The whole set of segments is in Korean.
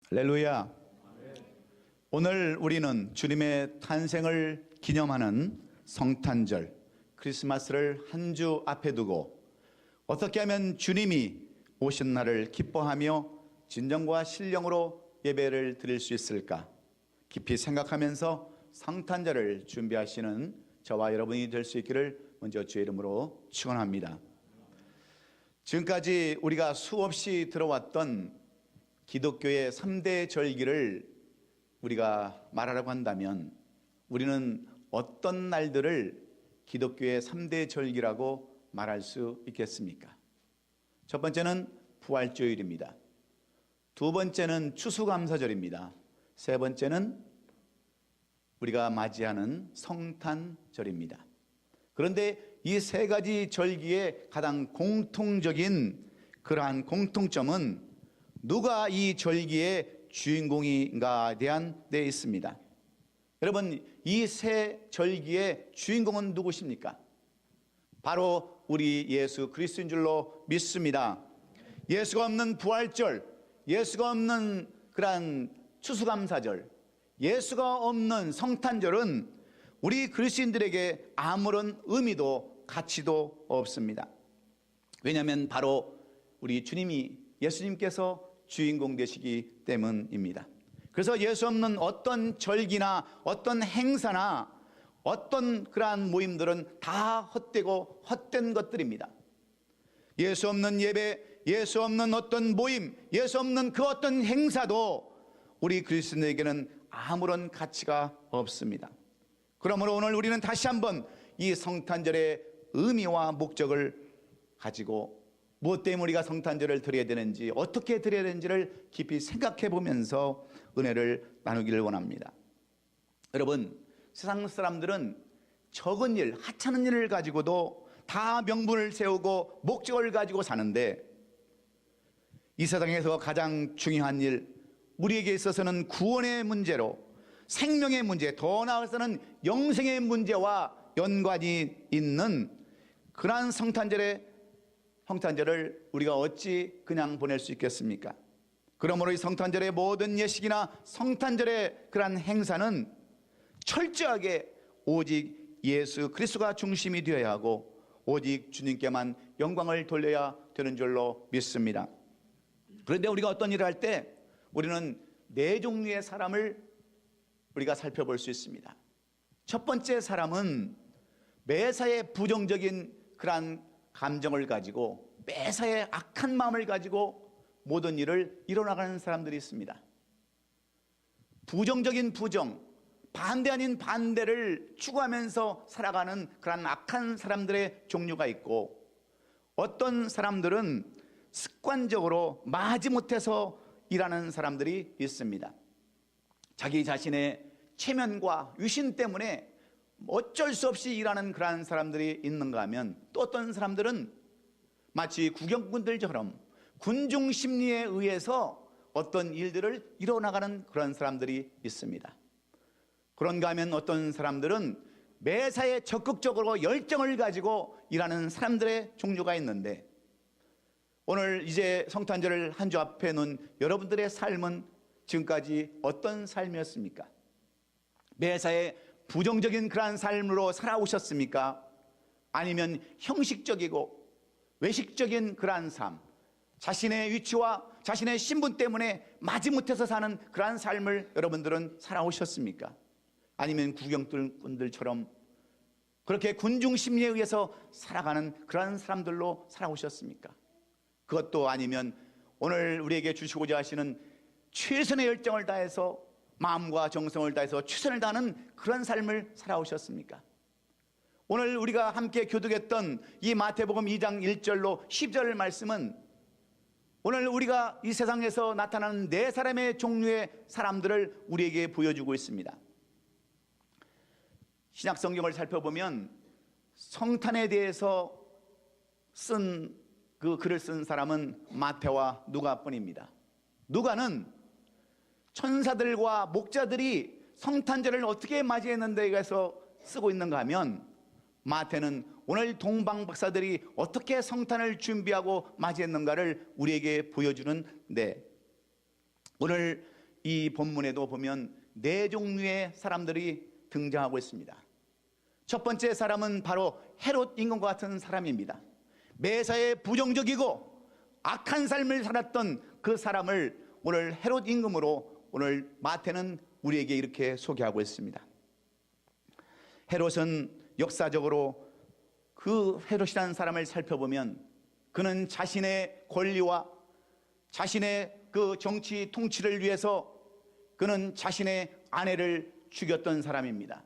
할렐루야. 오늘 우리는 주님의 탄생을 기념하는 성탄절, 크리스마스를 한 주 앞에 두고 어떻게 하면 주님이 오신 날을 기뻐하며 진정과 신령으로 예배를 드릴 수 있을까 깊이 생각하면서 성탄절을 준비하시는 저와 여러분이 될 수 있기를 먼저 주의 이름으로 축원합니다. 지금까지 우리가 수없이 들어왔던 기독교의 3대 절기를 우리가 말하라고 한다면 우리는 어떤 날들을 기독교의 3대 절기라고 말할 수 있겠습니까? 첫 번째는 부활주일입니다. 두 번째는 추수감사절입니다. 세 번째는 우리가 맞이하는 성탄절입니다. 그런데 이 세 가지 절기의 가장 공통적인 그러한 공통점은 누가 이 절기의 주인공인가에 대한 데 있습니다. 여러분, 이 세 절기의 주인공은 누구십니까? 바로 우리 예수 그리스도인 줄로 믿습니다. 예수가 없는 부활절, 예수가 없는 그러한 추수감사절, 예수가 없는 성탄절은 우리 그리스도인들에게 아무런 의미도 가치도 없습니다. 왜냐하면 바로 우리 주님이 예수님께서 주인공 되시기 때문입니다. 그래서 예수 없는 어떤 절기나 어떤 행사나 어떤 그러한 모임들은 다 헛되고 헛된 것들입니다. 예수 없는 예배, 예수 없는 어떤 모임, 예수 없는 그 어떤 행사도 우리 그리스도인에게는 아무런 가치가 없습니다. 그러므로 오늘 우리는 다시 한번 이 성탄절의 의미와 목적을 가지고 무엇 때문에 우리가 성탄절을 드려야 되는지, 어떻게 드려야 되는지를 깊이 생각해 보면서 은혜를 나누기를 원합니다. 여러분, 세상 사람들은 적은 일, 하찮은 일을 가지고도 다 명분을 세우고 목적을 가지고 사는데, 이 세상에서 가장 중요한 일, 우리에게 있어서는 구원의 문제로, 생명의 문제, 더 나아가서는 영생의 문제와 연관이 있는 그러한 성탄절을 우리가 어찌 그냥 보낼 수 있겠습니까? 그러므로 이 성탄절의 모든 예식이나 성탄절의 그러한 행사는 철저하게 오직 예수 그리스도가 중심이 되어야 하고 오직 주님께만 영광을 돌려야 되는 줄로 믿습니다. 그런데 우리가 어떤 일을 할 때 우리는 네 종류의 사람을 우리가 살펴볼 수 있습니다. 첫 번째 사람은 매사에 부정적인 그러한 감정을 가지고 매사에 악한 마음을 가지고 모든 일을 이뤄나가는 사람들이 있습니다. 부정적인 부정, 반대 아닌 반대를 추구하면서 살아가는 그런 악한 사람들의 종류가 있고, 어떤 사람들은 습관적으로 마지못해서 일하는 사람들이 있습니다. 자기 자신의 체면과 위신 때문에 어쩔 수 없이 일하는 그러한 사람들이 있는가 하면, 또 어떤 사람들은 마치 구경꾼들처럼 군중 심리에 의해서 어떤 일들을 이뤄나가는 그런 사람들이 있습니다. 그런가 하면 어떤 사람들은 매사에 적극적으로 열정을 가지고 일하는 사람들의 종류가 있는데, 오늘 이제 성탄절을 한 주 앞에 놓은 여러분들의 삶은 지금까지 어떤 삶이었습니까? 매사에 부정적인 그러한 삶으로 살아오셨습니까? 아니면 형식적이고 외식적인 그러한 삶, 자신의 위치와 자신의 신분 때문에 마지못해서 사는 그러한 삶을 여러분들은 살아오셨습니까? 아니면 구경꾼들처럼 그렇게 군중 심리에 의해서 살아가는 그러한 사람들로 살아오셨습니까? 그것도 아니면 오늘 우리에게 주시고자 하시는 최선의 열정을 다해서 마음과 정성을 다해서 최선을 다하는 그런 삶을 살아오셨습니까? 오늘 우리가 함께 교독했던 이 마태복음 2장 1절로 10절 말씀은 오늘 우리가 이 세상에서 나타나는 네 사람의 종류의 사람들을 우리에게 보여주고 있습니다. 신약 성경을 살펴보면 성탄에 대해서 그 글을 쓴 사람은 마태와 누가뿐입니다. 누가는 천사들과 목자들이 성탄절을 어떻게 맞이했는데 해서 쓰고 있는가 하면, 마태는 오늘 동방 박사들이 어떻게 성탄을 준비하고 맞이했는가를 우리에게 보여주는데, 오늘 이 본문에도 보면 네 종류의 사람들이 등장하고 있습니다. 첫 번째 사람은 바로 헤롯 임금과 같은 사람입니다. 매사에 부정적이고 악한 삶을 살았던 그 사람을 오늘 헤롯 임금으로 오늘 마태는 우리에게 이렇게 소개하고 있습니다. 헤롯은 역사적으로 그 헤롯이라는 사람을 살펴보면 그는 자신의 권리와 자신의 그 정치 통치를 위해서 그는 자신의 아내를 죽였던 사람입니다.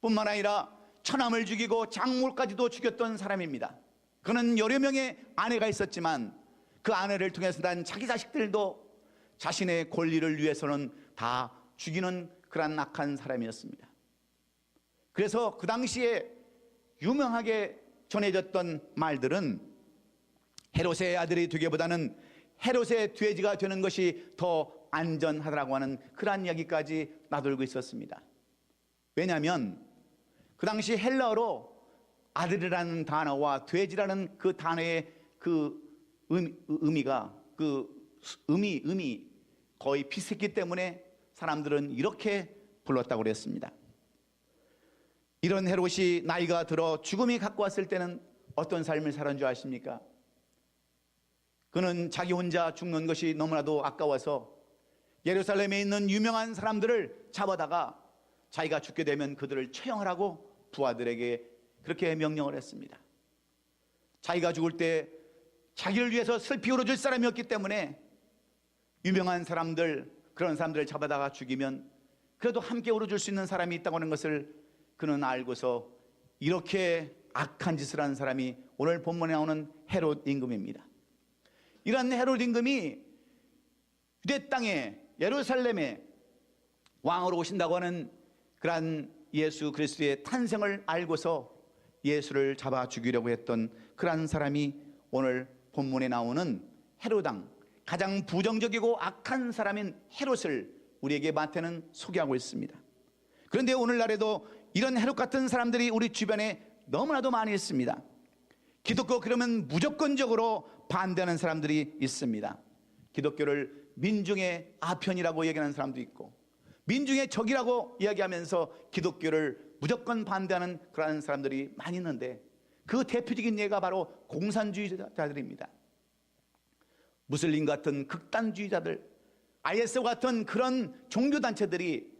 뿐만 아니라 처남을 죽이고 장모까지도 죽였던 사람입니다. 그는 여러 명의 아내가 있었지만 그 아내를 통해서 난 자기 자식들도 자신의 권리를 위해서는 다 죽이는 그런 악한 사람이었습니다. 그래서 그 당시에 유명하게 전해졌던 말들은 헤롯의 아들이 되기보다는 헤롯의 돼지가 되는 것이 더 안전하다고 하는 그러한 이야기까지 나돌고 있었습니다. 왜냐하면 그 당시 헬라어로 아들이라는 단어와 돼지라는 그 단어의 그 의미가 음이 거의 비슷했기 때문에 사람들은 이렇게 불렀다고 그랬습니다. 이런 헤롯이 나이가 들어 죽음이 갖고 왔을 때는 어떤 삶을 살았는 줄 아십니까? 그는 자기 혼자 죽는 것이 너무나도 아까워서 예루살렘에 있는 유명한 사람들을 잡아다가 자기가 죽게 되면 그들을 처형하라고 부하들에게 그렇게 명령을 했습니다. 자기가 죽을 때 자기를 위해서 슬피 울어줄 사람이 없기 때문에 유명한 사람들, 그런 사람들을 잡아다가 죽이면 그래도 함께 울어줄 수 있는 사람이 있다고 하는 것을 그는 알고서 이렇게 악한 짓을 한 사람이 오늘 본문에 나오는 헤롯 임금입니다. 이런 헤롯 임금이 유대 땅에 예루살렘에 왕으로 오신다고 하는 그러한 예수 그리스도의 탄생을 알고서 예수를 잡아 죽이려고 했던 그러한 사람이 오늘 본문에 나오는 헤롯왕, 가장 부정적이고 악한 사람인 헤롯을 우리에게 마태는 소개하고 있습니다. 그런데 오늘날에도 이런 헤롯 같은 사람들이 우리 주변에 너무나도 많이 있습니다. 기독교 그러면 무조건적으로 반대하는 사람들이 있습니다. 기독교를 민중의 아편이라고 얘기하는 사람도 있고 민중의 적이라고 이야기하면서 기독교를 무조건 반대하는 그런 사람들이 많이 있는데 그 대표적인 예가 바로 공산주의자들입니다. 무슬림 같은 극단주의자들, IS 같은 그런 종교단체들이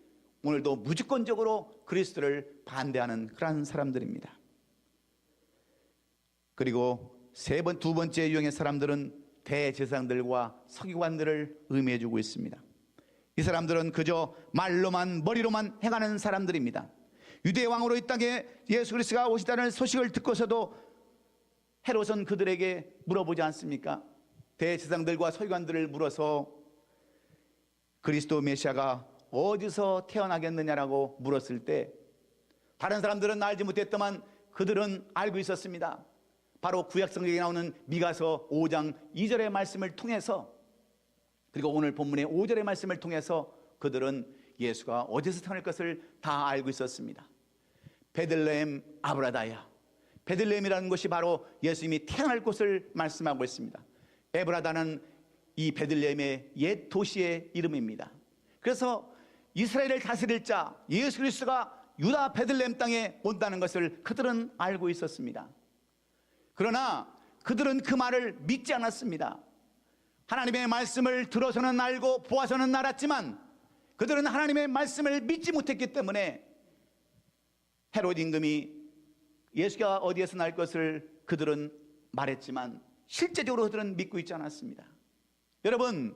오늘도 무조건적으로 그리스도를 반대하는 그런 사람들입니다. 그리고 두 번째 유형의 사람들은 대제사장들과 서기관들을 의미해주고 있습니다. 이 사람들은 그저 말로만 머리로만 행하는 사람들입니다. 유대 왕으로 이 땅에 예수 그리스도가 오시다는 소식을 듣고서도 헤롯은 그들에게 물어보지 않습니까? 대제사장들과 서기관들을 물어서 그리스도 메시아가 어디서 태어나겠느냐라고 물었을 때 다른 사람들은 알지 못했더만 그들은 알고 있었습니다. 바로 구약성경에 나오는 미가서 5장 2절의 말씀을 통해서 그리고 오늘 본문의 5절의 말씀을 통해서 그들은 예수가 어디서 태어날 것을 다 알고 있었습니다. 베들레헴 아브라다야, 베들레헴이라는 것이 바로 예수님이 태어날 곳을 말씀하고 있습니다. 에브라다는 이 베들레헴의 옛 도시의 이름입니다. 그래서 이스라엘을 다스릴 자 예수 그리스도가 유다 베들레헴 땅에 온다는 것을 그들은 알고 있었습니다. 그러나 그들은 그 말을 믿지 않았습니다. 하나님의 말씀을 들어서는 알고 보아서는 알았지만 그들은 하나님의 말씀을 믿지 못했기 때문에 헤롯 임금이 예수가 어디에서 날 것을 그들은 말했지만 실제적으로 그들은 믿고 있지 않았습니다. 여러분,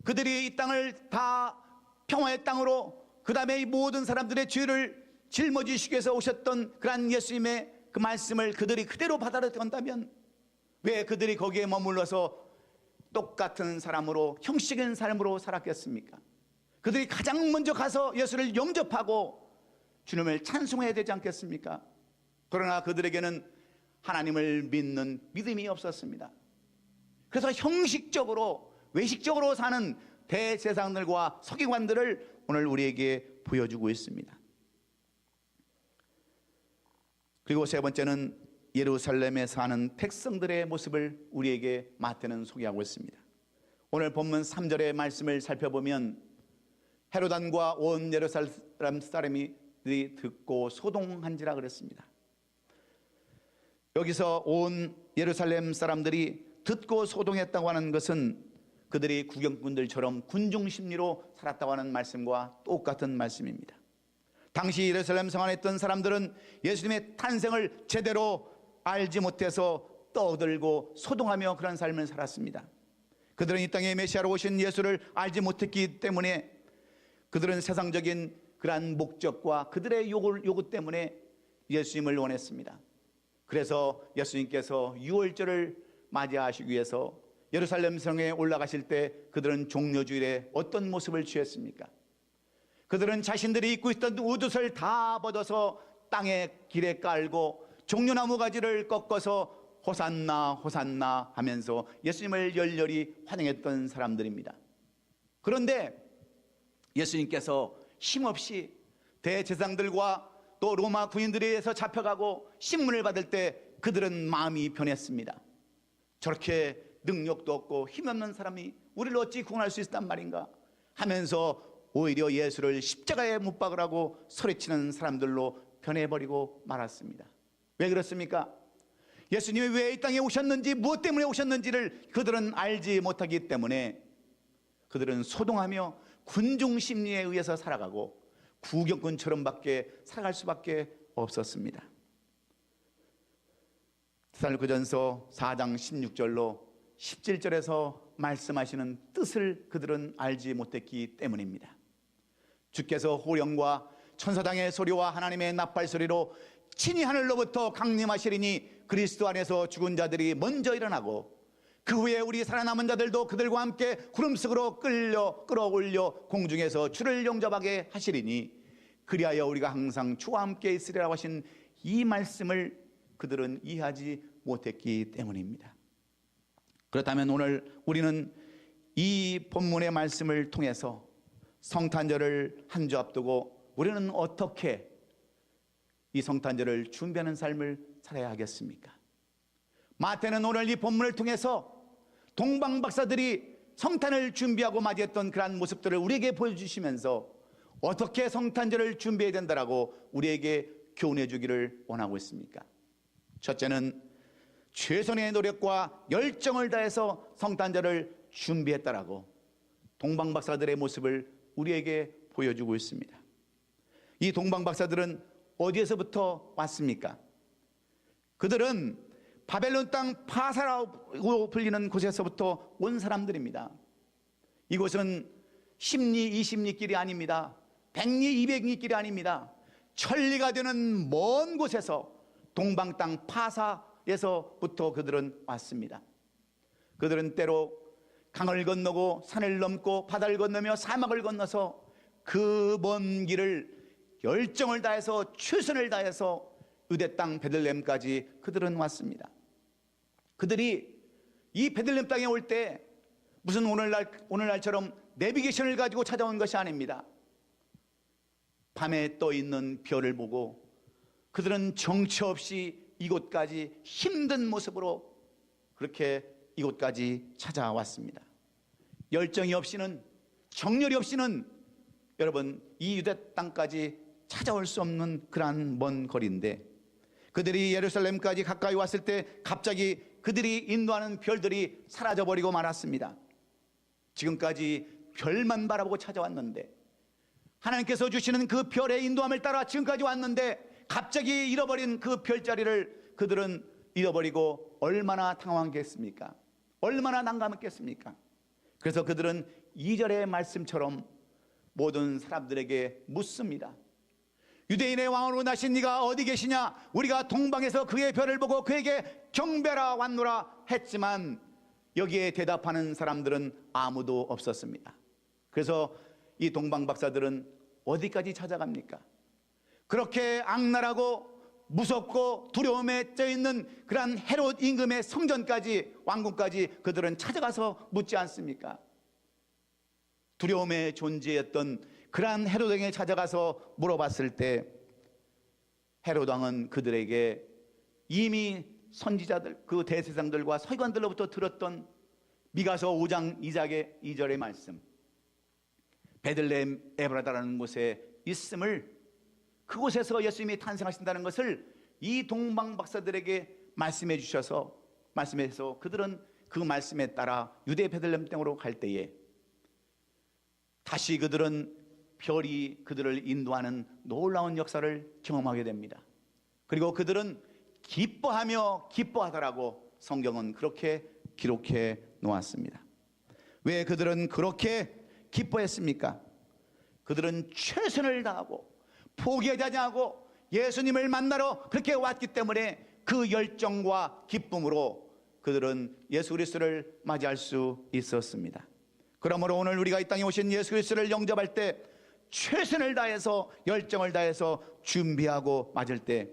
그들이 이 땅을 다 평화의 땅으로 그 다음에 이 모든 사람들의 죄를 짊어지시기 위해서 오셨던 그러한 예수님의 그 말씀을 그들이 그대로 받아들였다면 왜 그들이 거기에 머물러서 똑같은 사람으로 형식적인 삶으로 살았겠습니까? 그들이 가장 먼저 가서 예수를 영접하고 주님을 찬송해야 되지 않겠습니까? 그러나 그들에게는 하나님을 믿는 믿음이 없었습니다. 그래서 형식적으로 외식적으로 사는 대제사장들과 서기관들을 오늘 우리에게 보여주고 있습니다. 그리고 세 번째는 예루살렘에 사는 백성들의 모습을 우리에게 마태는 소개하고 있습니다. 오늘 본문 3절의 말씀을 살펴보면 헤로단과 온 예루살렘 사람들이 듣고 소동한지라 그랬습니다. 여기서 온 예루살렘 사람들이 듣고 소동했다고 하는 것은 그들이 구경꾼들처럼 군중 심리로 살았다고 하는 말씀과 똑같은 말씀입니다. 당시 예루살렘 성 안에 있던 사람들은 예수님의 탄생을 제대로 알지 못해서 떠들고 소동하며 그런 삶을 살았습니다. 그들은 이 땅에 메시아로 오신 예수를 알지 못했기 때문에 그들은 세상적인 그러한 목적과 그들의 요구 때문에 예수님을 원했습니다. 그래서 예수님께서 유월절을 맞이하시기 위해서 예루살렘 성에 올라가실 때 그들은 종려주일에 어떤 모습을 취했습니까? 그들은 자신들이 입고 있던 옷을 다 벗어서 땅에 길에 깔고 종려나무 가지를 꺾어서 호산나 호산나 하면서 예수님을 열렬히 환영했던 사람들입니다. 그런데 예수님께서 힘없이 대제사장들과 또 로마 군인들에 의해서 잡혀가고 신문을 받을 때 그들은 마음이 변했습니다. 저렇게 능력도 없고 힘없는 사람이 우리를 어찌 구원할 수 있단 말인가 하면서 오히려 예수를 십자가에 못 박으라고 소리치는 사람들로 변해버리고 말았습니다. 왜 그렇습니까? 예수님이 왜 이 땅에 오셨는지, 무엇 때문에 오셨는지를 그들은 알지 못하기 때문에 그들은 소동하며 군중 심리에 의해서 살아가고 구경꾼처럼밖에 살아갈 수밖에 없었습니다. 데살로니가전서 4장 16절로 17절에서 말씀하시는 뜻을 그들은 알지 못했기 때문입니다. 주께서 호령과 천사장의 소리와 하나님의 나팔 소리로 친히 하늘로부터 강림하시리니 그리스도 안에서 죽은 자들이 먼저 일어나고 그 후에 우리 살아남은 자들도 그들과 함께 구름 속으로 끌어올려 공중에서 주를 영접하게 하시리니 그리하여 우리가 항상 주와 함께 있으리라고 하신 이 말씀을 그들은 이해하지 못했기 때문입니다. 그렇다면 오늘 우리는 이 본문의 말씀을 통해서 성탄절을 한 주 앞두고 우리는 어떻게 이 성탄절을 준비하는 삶을 살아야 하겠습니까? 마태는 오늘 이 본문을 통해서 동방박사들이 성탄을 준비하고 맞이했던 그러한 모습들을 우리에게 보여주시면서 어떻게 성탄절을 준비해야 된다라고 우리에게 교훈해 주기를 원하고 있습니까? 첫째는 최선의 노력과 열정을 다해서 성탄절을 준비했다라고 동방박사들의 모습을 우리에게 보여주고 있습니다. 이 동방박사들은 어디에서부터 왔습니까? 그들은 바벨론 땅 파사라고 불리는 곳에서부터 온 사람들입니다. 이곳은 10리, 20리 길이 아닙니다. 100리, 200리 길이 아닙니다. 천리가 되는 먼 곳에서 동방 땅 파사에서부터 그들은 왔습니다. 그들은 때로 강을 건너고 산을 넘고 바다를 건너며 사막을 건너서 그 먼 길을 열정을 다해서 최선을 다해서 유대 땅 베들레헴까지 그들은 왔습니다. 그들이 이 베들레헴 땅에 올 때 무슨 오늘날처럼 내비게이션을 가지고 찾아온 것이 아닙니다. 밤에 떠 있는 별을 보고 그들은 정처 없이 이곳까지 힘든 모습으로 그렇게 이곳까지 찾아왔습니다. 열정이 없이는, 정열이 없이는 여러분 이 유대 땅까지 찾아올 수 없는 그러한 먼 거리인데 그들이 예루살렘까지 가까이 왔을 때 갑자기 그들이 인도하는 별들이 사라져버리고 말았습니다. 지금까지 별만 바라보고 찾아왔는데 하나님께서 주시는 그 별의 인도함을 따라 지금까지 왔는데 갑자기 잃어버린 그 별자리를 그들은 잃어버리고 얼마나 당황했겠습니까? 얼마나 난감했겠습니까? 그래서 그들은 2절의 말씀처럼 모든 사람들에게 묻습니다. 유대인의 왕으로 나신 네가 어디 계시냐? 우리가 동방에서 그의 별을 보고 그에게 경배하러 왔노라 했지만 여기에 대답하는 사람들은 아무도 없었습니다. 그래서 이 동방박사들은 어디까지 찾아갑니까? 그렇게 악랄하고 무섭고 두려움에 쪄있는 그러한 헤롯 임금의 성전까지, 왕궁까지 그들은 찾아가서 묻지 않습니까? 두려움에 존재했던 그러한 헤롯 왕에게 찾아가서 물어봤을 때 헤롯 왕은 그들에게 이미 선지자들, 그 대제사장들과 서기관들로부터 들었던 미가서 5장 2절의 말씀, 베들레헴 에브라다라는 곳에 있음을, 그곳에서 예수님이 탄생하신다는 것을 이 동방 박사들에게 말씀해 주셔서, 말씀해서 그들은 그 말씀에 따라 유대 베들레헴 땅으로 갈 때에 다시 그들은 별이 그들을 인도하는 놀라운 역사를 경험하게 됩니다. 그리고 그들은 기뻐하며 기뻐하더라고 성경은 그렇게 기록해 놓았습니다. 왜 그들은 그렇게 기뻐했습니까? 그들은 최선을 다하고 포기하지 않고 예수님을 만나러 그렇게 왔기 때문에 그 열정과 기쁨으로 그들은 예수 그리스도를 맞이할 수 있었습니다. 그러므로 오늘 우리가 이 땅에 오신 예수 그리스도를 영접할 때 최선을 다해서 열정을 다해서 준비하고 맞을 때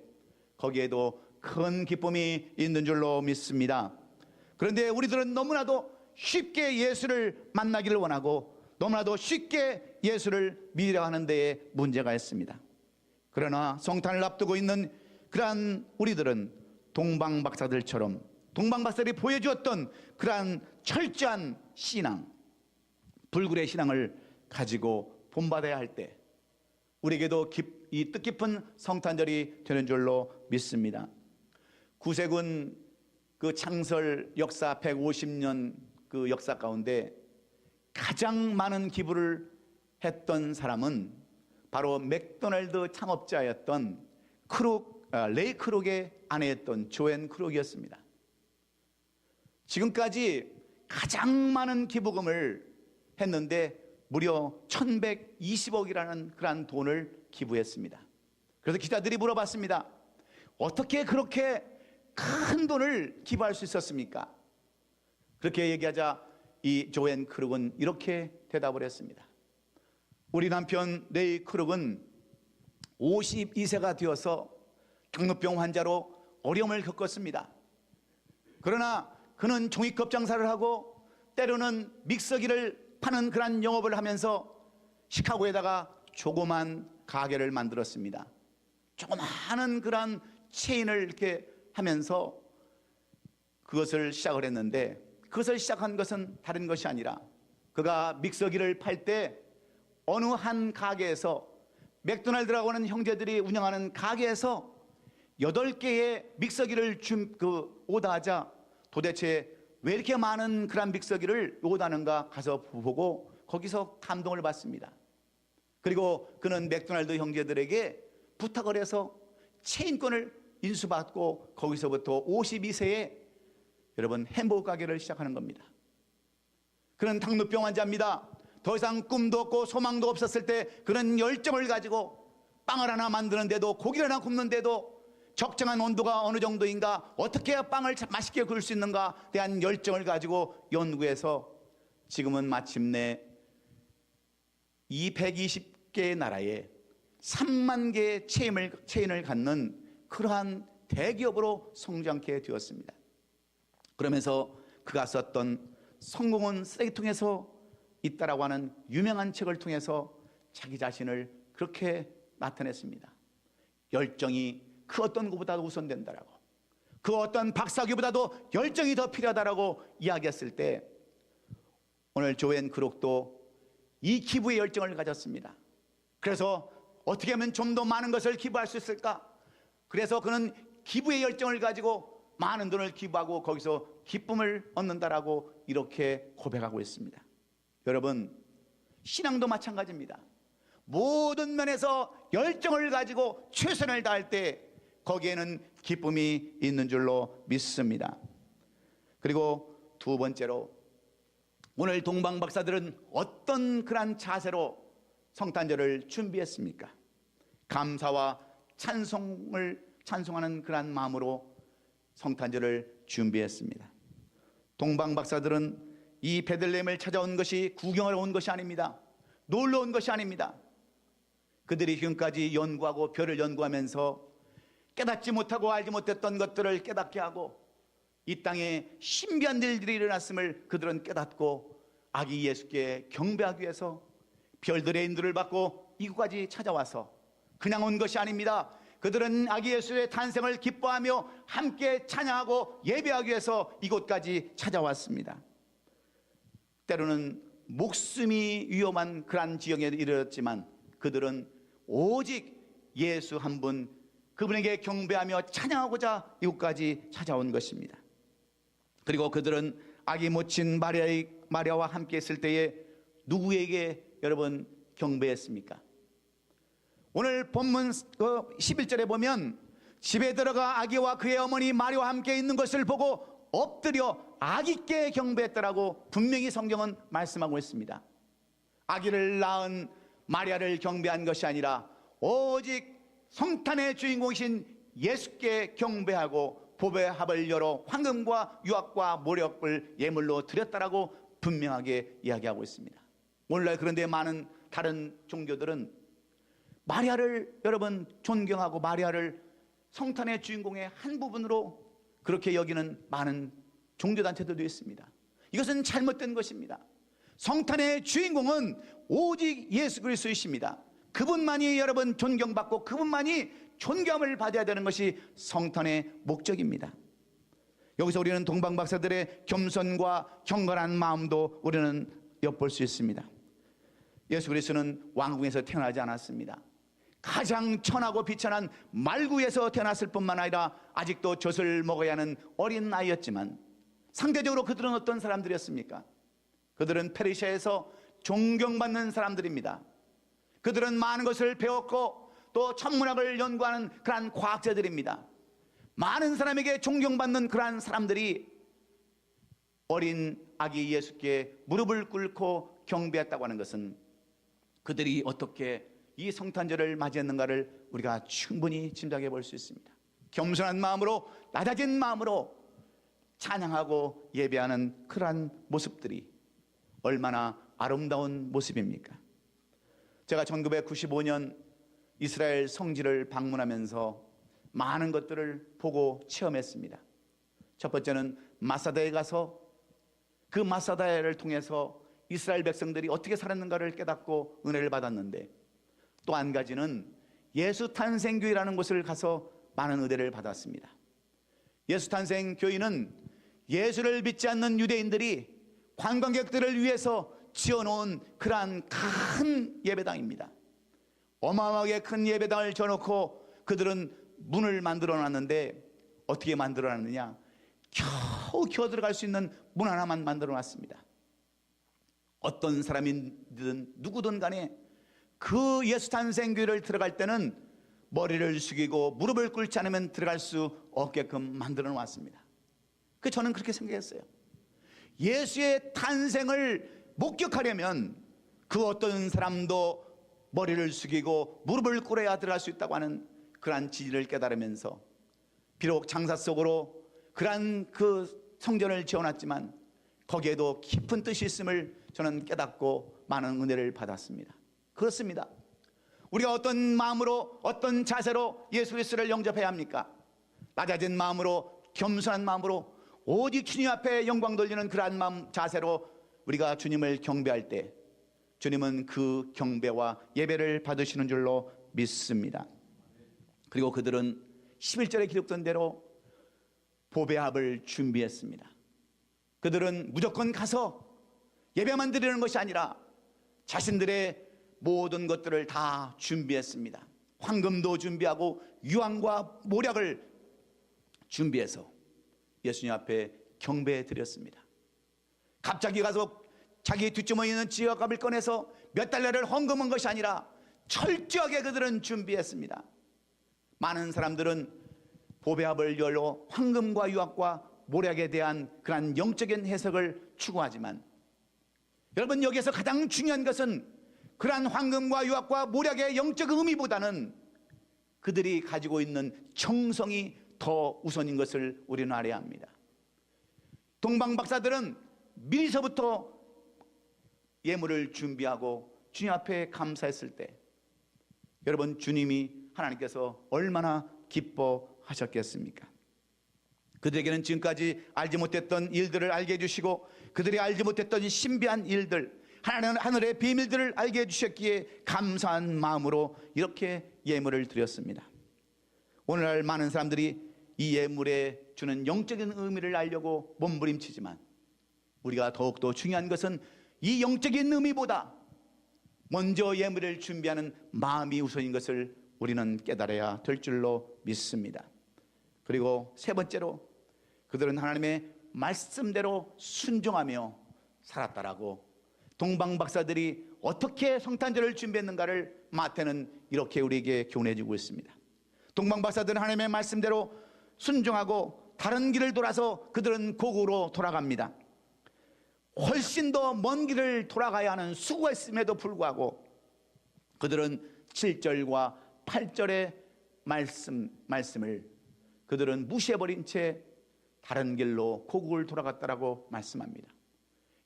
거기에도 큰 기쁨이 있는 줄로 믿습니다. 그런데 우리들은 너무나도 쉽게 예수를 만나기를 원하고 너무나도 쉽게 예수를 믿으려 하는 데에 문제가 있습니다. 그러나 성탄을 앞두고 있는 그러한 우리들은 동방박사들처럼, 동방박사들이 보여주었던 그러한 철저한 신앙, 불굴의 신앙을 가지고 본받아야 할 때 우리에게도 이 뜻깊은 성탄절이 되는 줄로 믿습니다. 구세군 그 창설 역사 150년 그 역사 가운데 가장 많은 기부를 했던 사람은 바로 맥도날드 창업자였던 레이 크룩의 아내였던 조앤 크룩이었습니다. 지금까지 가장 많은 기부금을 했는데 무려 1120억이라는 그러한 돈을 기부했습니다. 그래서 기자들이 물어봤습니다. 어떻게 그렇게 큰 돈을 기부할 수 있었습니까? 그렇게 얘기하자 이 조앤 크룩은 이렇게 대답을 했습니다. 우리 남편 레이 크룩은 52세가 되어서 당뇨병 환자로 어려움을 겪었습니다. 그러나 그는 종이컵 장사를 하고 때로는 믹서기를 파는 그런 영업을 하면서 시카고에다가 조그만 가게를 만들었습니다. 조그마한 그런 체인을 이렇게 하면서 그것을 시작을 했는데, 그것을 시작한 것은 다른 것이 아니라 그가 믹서기를 팔 때 어느 한 가게에서, 맥도날드라고 하는 형제들이 운영하는 가게에서 8개의 믹서기를 오다하자 도대체 왜 이렇게 많은 그런 믹서기를 오다하는가 가서 보고 거기서 감동을 받습니다. 그리고 그는 맥도날드 형제들에게 부탁을 해서 체인권을 인수받고 거기서부터 52세에 여러분 햄버거 가게를 시작하는 겁니다. 그는 당뇨병 환자입니다. 더 이상 꿈도 없고 소망도 없었을 때 그는 열정을 가지고 빵을 하나 만드는데도, 고기를 하나 굽는데도 적정한 온도가 어느 정도인가, 어떻게 해야 빵을 맛있게 구울 수 있는가 대한 열정을 가지고 연구해서 지금은 마침내 220개의 나라에 3만 개의 체인을 갖는 그러한 대기업으로 성장케 되었습니다. 그러면서 그가 썼던 성공은 쓰레기통에서 있다라고 하는 유명한 책을 통해서 자기 자신을 그렇게 나타냈습니다. 열정이 그 어떤 것보다도 우선된다라고, 그 어떤 박사학위보다도 열정이 더 필요하다라고 이야기했을 때 오늘 조앤 크룩도 이 기부의 열정을 가졌습니다. 그래서 어떻게 하면 좀 더 많은 것을 기부할 수 있을까? 그래서 그는 기부의 열정을 가지고 많은 돈을 기부하고 거기서 기쁨을 얻는다라고 이렇게 고백하고 있습니다. 여러분, 신앙도 마찬가지입니다. 모든 면에서 열정을 가지고 최선을 다할 때 거기에는 기쁨이 있는 줄로 믿습니다. 그리고 두 번째로, 오늘 동방박사들은 어떤 그런 자세로 성탄절을 준비했습니까? 감사와 찬송하는 그런 마음으로 성탄절을 준비했습니다. 동방박사들은 이 베들레헴을 찾아온 것이 구경하러 온 것이 아닙니다. 놀러 온 것이 아닙니다. 그들이 지금까지 연구하고 별을 연구하면서 깨닫지 못하고 알지 못했던 것들을 깨닫게 하고 이 땅에 신비한 일들이 일어났음을 그들은 깨닫고 아기 예수께 경배하기 위해서 별들의 인도를 받고 이곳까지 찾아와서 그냥 온 것이 아닙니다. 그들은 아기 예수의 탄생을 기뻐하며 함께 찬양하고 예배하기 위해서 이곳까지 찾아왔습니다. 때로는 목숨이 위험한 그러한 지경에 이르렀지만 그들은 오직 예수 한 분, 그분에게 경배하며 찬양하고자 이곳까지 찾아온 것입니다. 그리고 그들은 아기 모친 마리아와 함께 있을 때에 누구에게 여러분 경배했습니까? 오늘 본문 11절에 보면 집에 들어가 아기와 그의 어머니 마리아와 함께 있는 것을 보고 엎드려 아기께 경배했더라고 분명히 성경은 말씀하고 있습니다. 아기를 낳은 마리아를 경배한 것이 아니라 오직 성탄의 주인공이신 예수께 경배하고 보배합을 열어 황금과 유압과 모략을 예물로 드렸다라고 분명하게 이야기하고 있습니다. 오늘날 그런데 많은 다른 종교들은 마리아를 여러분 존경하고 마리아를 성탄의 주인공의 한 부분으로 그렇게 여기는 많은 종교단체들도 있습니다. 이것은 잘못된 것입니다. 성탄의 주인공은 오직 예수 그리스도이십니다. 그분만이 여러분 존경받고 그분만이 존경을 받아야 되는 것이 성탄의 목적입니다. 여기서 우리는 동방박사들의 겸손과 경건한 마음도 우리는 엿볼 수 있습니다. 예수 그리스도는 왕궁에서 태어나지 않았습니다. 가장 천하고 비천한 말구에서 태어났을 뿐만 아니라 아직도 젖을 먹어야 하는 어린 아이였지만 상대적으로 그들은 어떤 사람들이었습니까? 그들은 페르시아에서 존경받는 사람들입니다. 그들은 많은 것을 배웠고 또 천문학을 연구하는 그러한 과학자들입니다. 많은 사람에게 존경받는 그러한 사람들이 어린 아기 예수께 무릎을 꿇고 경배했다고 하는 것은 그들이 어떻게 이 성탄절을 맞이했는가를 우리가 충분히 짐작해 볼 수 있습니다. 겸손한 마음으로 낮아진 마음으로 찬양하고 예배하는 그러한 모습들이 얼마나 아름다운 모습입니까? 제가 1995년 이스라엘 성지를 방문하면서 많은 것들을 보고 체험했습니다. 첫 번째는 마사다에 가서 그 마사다를 통해서 이스라엘 백성들이 어떻게 살았는가를 깨닫고 은혜를 받았는데, 또 한 가지는 예수 탄생 교회라는 곳을 가서 많은 은혜를 받았습니다. 예수 탄생 교회는 예수를 믿지 않는 유대인들이 관광객들을 위해서 지어놓은 그러한 큰 예배당입니다. 어마어마하게 큰 예배당을 지어놓고 그들은 문을 만들어 놨는데 어떻게 만들어 놨느냐, 겨우 들어갈 수 있는 문 하나만 만들어 놨습니다. 어떤 사람이든 누구든 간에 그 예수 탄생교회를 들어갈 때는 머리를 숙이고 무릎을 꿇지 않으면 들어갈 수 없게끔 만들어 놨습니다. 저는 그렇게 생각했어요. 예수의 탄생을 목격하려면 그 어떤 사람도 머리를 숙이고 무릎을 꿇어야 들어갈 수 있다고 하는 그러한 진리를 깨달으면서, 비록 장사 속으로 그러한 그 성전을 지어놨지만 거기에도 깊은 뜻이 있음을 저는 깨닫고 많은 은혜를 받았습니다. 그렇습니다. 우리가 어떤 마음으로 어떤 자세로 예수 그리스도를 영접해야 합니까? 낮아진 마음으로, 겸손한 마음으로, 오직 주님 앞에 영광 돌리는 그러한 마음, 자세로 우리가 주님을 경배할 때 주님은 그 경배와 예배를 받으시는 줄로 믿습니다. 그리고 그들은 11절에 기록된 대로 보배합을 준비했습니다. 그들은 무조건 가서 예배만 드리는 것이 아니라 자신들의 모든 것들을 다 준비했습니다. 황금도 준비하고 유황과 모략을 준비해서 예수님 앞에 경배해 드렸습니다. 갑자기 가서 자기 뒷주머니에 있는 지갑을 꺼내서 몇 달러를 헌금한 것이 아니라 철저하게 그들은 준비했습니다. 많은 사람들은 보배합을 열로 황금과 유황과 모략에 대한 그런 영적인 해석을 추구하지만, 여러분, 여기에서 가장 중요한 것은 그러한 황금과 유황과 모략의 영적 의미보다는 그들이 가지고 있는 정성이 더 우선인 것을 우리는 알아야 합니다. 동방 박사들은 미리서부터 예물을 준비하고 주님 앞에 감사했을 때, 여러분, 주님이, 하나님께서 얼마나 기뻐하셨겠습니까? 그들에게는 지금까지 알지 못했던 일들을 알게 해주시고 그들이 알지 못했던 신비한 일들, 하늘의 비밀들을 알게 해주셨기에 감사한 마음으로 이렇게 예물을 드렸습니다. 오늘날 많은 사람들이 이 예물에 주는 영적인 의미를 알려고 몸부림치지만, 우리가 더욱더 중요한 것은 이 영적인 의미보다 먼저 예물을 준비하는 마음이 우선인 것을 우리는 깨달아야 될 줄로 믿습니다. 그리고 세 번째로 그들은 하나님의 말씀대로 순종하며 살았다라고 동방박사들이 어떻게 성탄절을 준비했는가를 마태는 이렇게 우리에게 교훈해 주고 있습니다. 동방박사들은 하나님의 말씀대로 순종하고 다른 길을 돌아서 그들은 고국으로 돌아갑니다. 훨씬 더 먼 길을 돌아가야 하는 수고가 있음에도 불구하고 그들은 7절과 8절의 말씀을 그들은 무시해버린 채 다른 길로 고국을 돌아갔다라고 말씀합니다.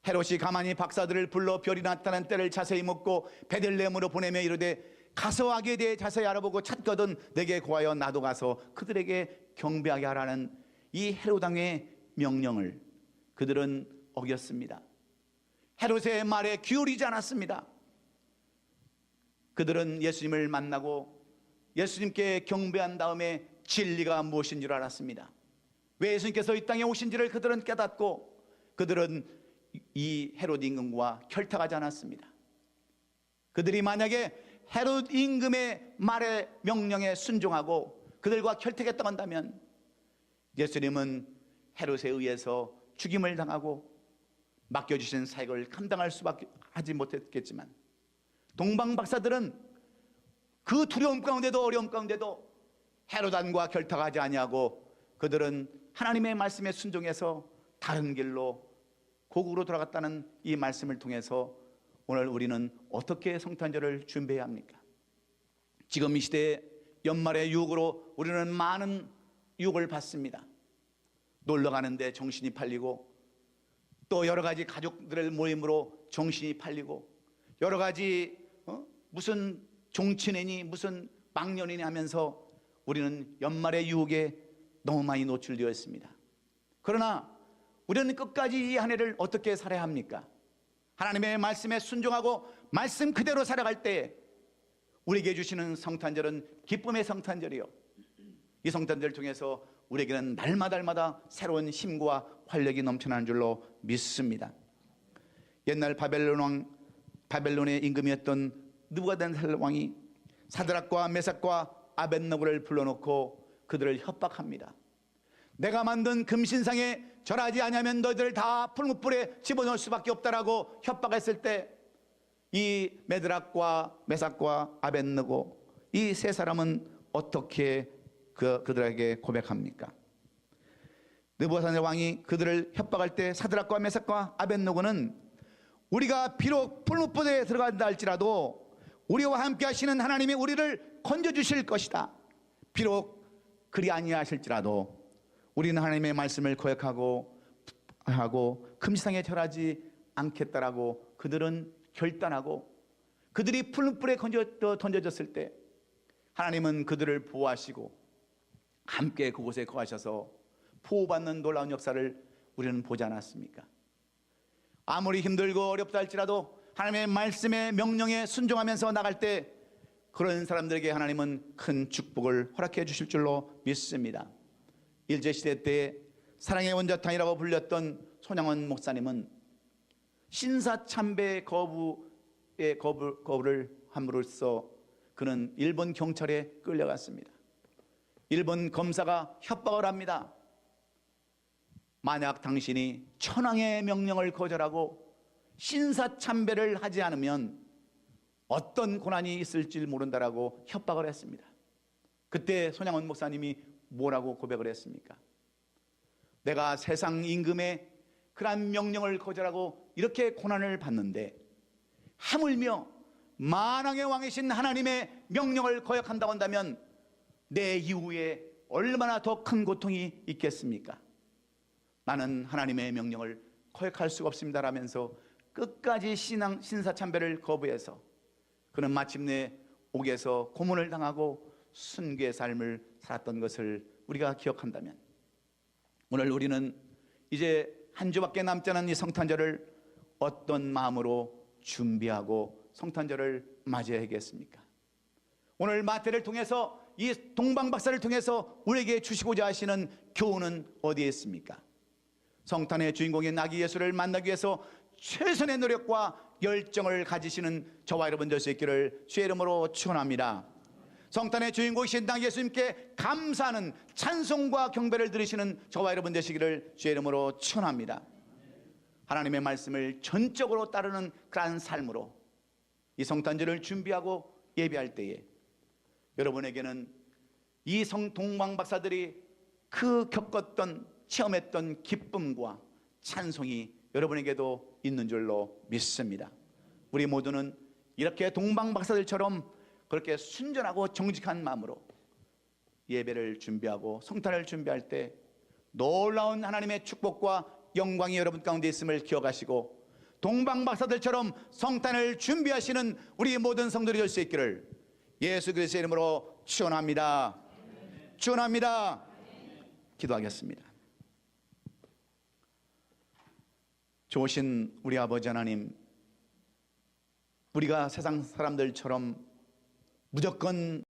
헤롯이 가만히 박사들을 불러 별이 나타난 때를 자세히 묻고 베들레헴으로 보내며 이르되 가서 아기에 대해 자세히 알아보고 찾거든 내게 구하여 나도 가서 그들에게 경배하게 하라는 이 헤롯 왕의 명령을 그들은 어겼습니다. 헤롯의 말에 기울이지 않았습니다. 그들은 예수님을 만나고 예수님께 경배한 다음에 진리가 무엇인 줄 알았습니다. 왜 예수님께서 이 땅에 오신지를 그들은 깨닫고 그들은 이 헤롯 임금과 결탁하지 않았습니다. 그들이 만약에 헤롯 임금의 말에 명령에 순종하고 그들과 결탁했다고 한다면 예수님은 헤롯에 의해서 죽임을 당하고 맡겨주신 사역을 감당할 수밖에 하지 못했겠지만 동방박사들은 그 두려움 가운데도 어려움 가운데도 헤롯 왕과 결탁하지 아니하고 그들은 하나님의 말씀에 순종해서 다른 길로 고국으로 돌아갔다는 이 말씀을 통해서 오늘 우리는 어떻게 성탄절을 준비해야 합니까? 지금 이 시대에 연말의 유혹으로 우리는 많은 유혹을 받습니다. 놀러 가는데 정신이 팔리고 또 여러 가지 가족들의 모임으로 정신이 팔리고 여러 가지 무슨 종친회니 무슨 망년이니 하면서 우리는 연말의 유혹에 너무 많이 노출되어 있습니다. 그러나 우리는 끝까지 이 한 해를 어떻게 살아야 합니까? 하나님의 말씀에 순종하고 말씀 그대로 살아갈 때 우리에게 주시는 성탄절은 기쁨의 성탄절이요, 이 성탄절을 통해서 우리에게는 날마다 새로운 힘과 활력이 넘쳐나는 줄로 믿습니다. 옛날 바벨론의 임금이었던 느부갓네살 왕이 사드락과 메삭과 아벳느고를 불러놓고 그들을 협박합니다. 내가 만든 금신상에 절하지 아니하면 너희들을 다 풀무불에 집어넣을 수밖에 없다라고 협박했을 때 이 메드락과 메삭과 아벳느고 이 세 사람은 어떻게 그들에게 고백합니까? 느부갓네살 왕이 그들을 협박할 때 사드락과 메삭과 아벳느고는 우리가 비록 풀무불에 들어간다 할지라도 우리와 함께 하시는 하나님이 우리를 건져주실 것이다. 비록 그리 아니하실지라도 우리는 하나님의 말씀을 거역하고 금시상에 절하지 않겠다라고 그들은 결단하고 그들이 풀무불에 던져졌을 때 하나님은 그들을 보호하시고 함께 그곳에 거하셔서 보호받는 놀라운 역사를 우리는 보지 않았습니까? 아무리 힘들고 어렵다 할지라도 하나님의 말씀에 명령에 순종하면서 나갈 때 그런 사람들에게 하나님은 큰 축복을 허락해 주실 줄로 믿습니다. 일제시대 때 사랑의 원자탄이라고 불렸던 손양원 목사님은 신사참배 거부를 함으로써 그는 일본 경찰에 끌려갔습니다. 일본 검사가 협박을 합니다. 만약 당신이 천황의 명령을 거절하고 신사참배를 하지 않으면 어떤 고난이 있을지 모른다라고 협박을 했습니다. 그때 손양원 목사님이 뭐라고 고백을 했습니까? 내가 세상 임금의 그러한 명령을 거절하고 이렇게 고난을 받는데 하물며 만왕의 왕이신 하나님의 명령을 거역한다고 한다면 내 이후에 얼마나 더 큰 고통이 있겠습니까? 나는 하나님의 명령을 거역할 수가 없습니다 라면서 끝까지 신사참배를 거부해서 그는 마침내 옥에서 고문을 당하고 순교의 삶을 살았던 것을 우리가 기억한다면 오늘 우리는 이제 한 주밖에 남지 않은 이 성탄절을 어떤 마음으로 준비하고 성탄절을 맞이해야겠습니까? 오늘 마태를 통해서 이 동방박사를 통해서 우리에게 주시고자 하시는 교훈은 어디에 있습니까? 성탄의 주인공인 아기 예수를 만나기 위해서 최선의 노력과 열정을 가지시는 저와 여러분 될 수 있기를 주의 이름으로 축원합니다. 성탄의 주인공이신 당 예수님께 감사하는 찬송과 경배를 드리시는 저와 여러분 되시기를 주의 이름으로 축원합니다. 하나님의 말씀을 전적으로 따르는 그러한 삶으로 이 성탄절을 준비하고 예배할 때에 여러분에게는 이 동방박사들이 그 겪었던 체험했던 기쁨과 찬송이 여러분에게도 있는 줄로 믿습니다. 우리 모두는 이렇게 동방박사들처럼 그렇게 순전하고 정직한 마음으로 예배를 준비하고 성탄을 준비할 때 놀라운 하나님의 축복과 영광이 여러분 가운데 있음을 기억하시고 동방박사들처럼 성탄을 준비하시는 우리 모든 성도들이 될 수 있기를 예수 그리스도의 이름으로 축원합니다. 축원합니다. 기도하겠습니다. 좋으신 우리 아버지 하나님, 우리가 세상 사람들처럼 무조건